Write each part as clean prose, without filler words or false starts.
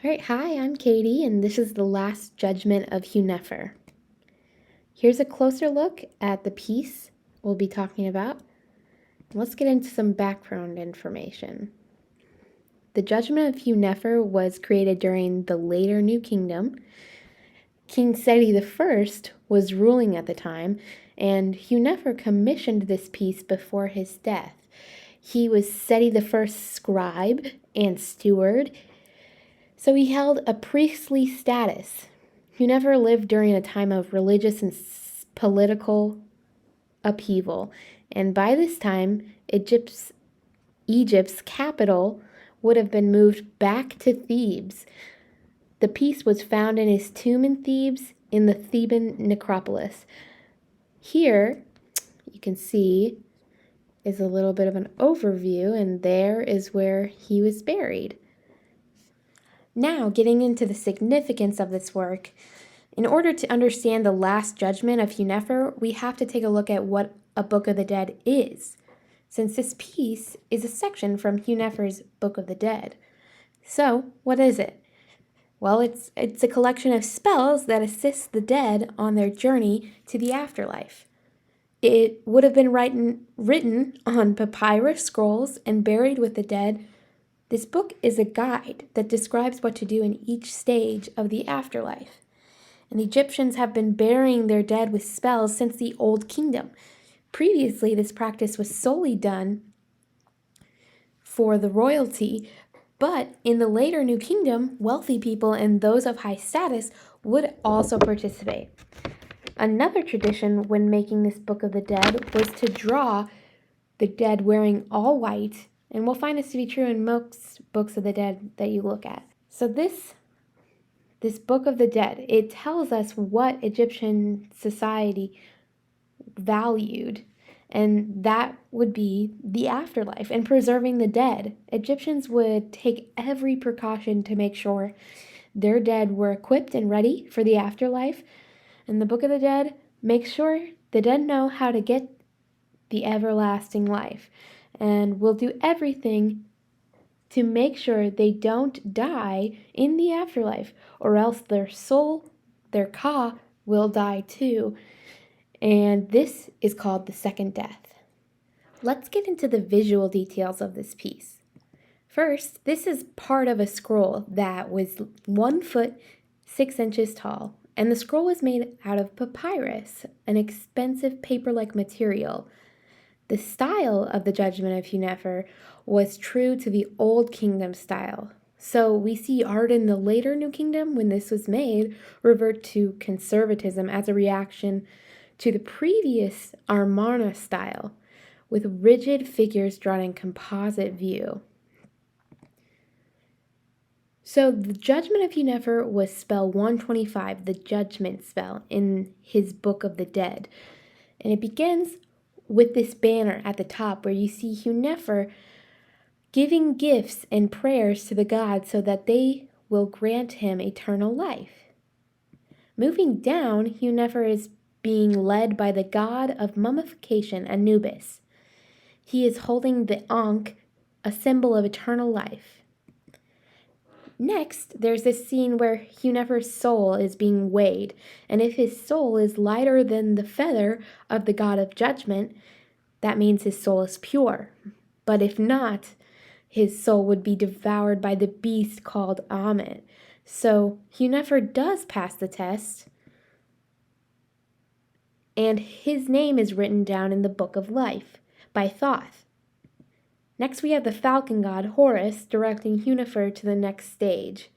All right, hi, I'm Katie, and this is the last Judgment of Hunefer. Here's a closer look at the piece we'll be talking about. Let's get into some background information. The Judgment of Hunefer was created during the later New Kingdom. King Seti I was ruling at the time, and Hunefer commissioned this piece before his death. He was Seti I's scribe and steward, so he held a priestly status. Hunefer lived during a time of religious and political upheaval, and by this time, Egypt's capital would have been moved back to Thebes. The piece was found in his tomb in Thebes in the Theban necropolis. Here, you can see, is a little bit of an overview, and there is where he was buried. Now, getting into the significance of this work, in order to understand the last judgment of Hunefer, we have to take a look at what a Book of the Dead is, since this piece is a section from Hunefer's Book of the Dead. So, what is it? Well, it's a collection of spells that assist the dead on their journey to the afterlife. It would have been written on papyrus scrolls and buried with the dead. This book is a guide that describes what to do in each stage of the afterlife. And the Egyptians have been burying their dead with spells since the Old Kingdom. Previously, this practice was solely done for the royalty, but in the later New Kingdom, wealthy people and those of high status would also participate. Another tradition when making this Book of the Dead was to draw the dead wearing all white, and we'll find this to be true in most books of the dead that you look at. So this Book of the Dead, it tells us what Egyptian society valued, and that would be the afterlife and preserving the dead. Egyptians would take every precaution to make sure their dead were equipped and ready for the afterlife, and the Book of the Dead makes sure the dead know how to get the everlasting life, and will do everything to make sure they don't die in the afterlife, or else their soul, their ka, will die too. And this is called the second death. Let's get into the visual details of this piece. First, this is part of a scroll that was 1 foot 6 inches tall, and the scroll was made out of papyrus, an expensive paper-like material. The style of the Judgment of Hunefer was true to the Old Kingdom style. So we see art in the later New Kingdom, when this was made, revert to conservatism as a reaction to the previous Amarna style, with rigid figures drawn in composite view. So the Judgment of Hunefer was spell 125, the judgment spell, in his Book of the Dead. And it begins with this banner at the top where you see Hunefer giving gifts and prayers to the gods so that they will grant him eternal life. Moving down, Hunefer is being led by the god of mummification, Anubis. He is holding the Ankh, a symbol of eternal life. Next, there's this scene where Hunefer's soul is being weighed, and if his soul is lighter than the feather of the god of judgment, that means his soul is pure. But if not, his soul would be devoured by the beast called Ammit. So Hunefer does pass the test, and his name is written down in the Book of Life by Thoth. Next, we have the falcon god, Horus, directing Hunefer to the next stage,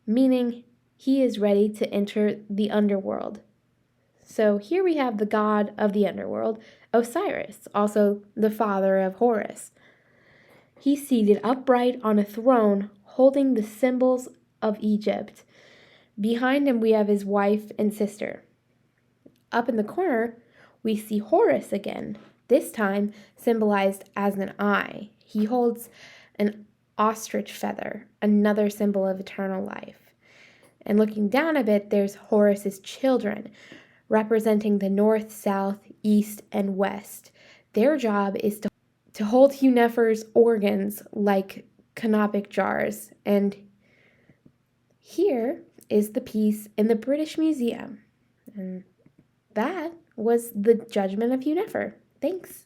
meaning he is ready to enter the underworld. So here we have the god of the underworld, Osiris, also the father of Horus. He's seated upright on a throne, holding the symbols of Egypt. Behind him, we have his wife and sister. Up in the corner, we see Horus again, this time symbolized as an eye. He holds an ostrich feather, another symbol of eternal life. And looking down a bit, there's Horus's children, representing the north, south, east, and west. Their job is to hold Hunefer's organs like canopic jars, and Here is the piece in the British Museum. And that was the Judgment of Hunefer. Thanks.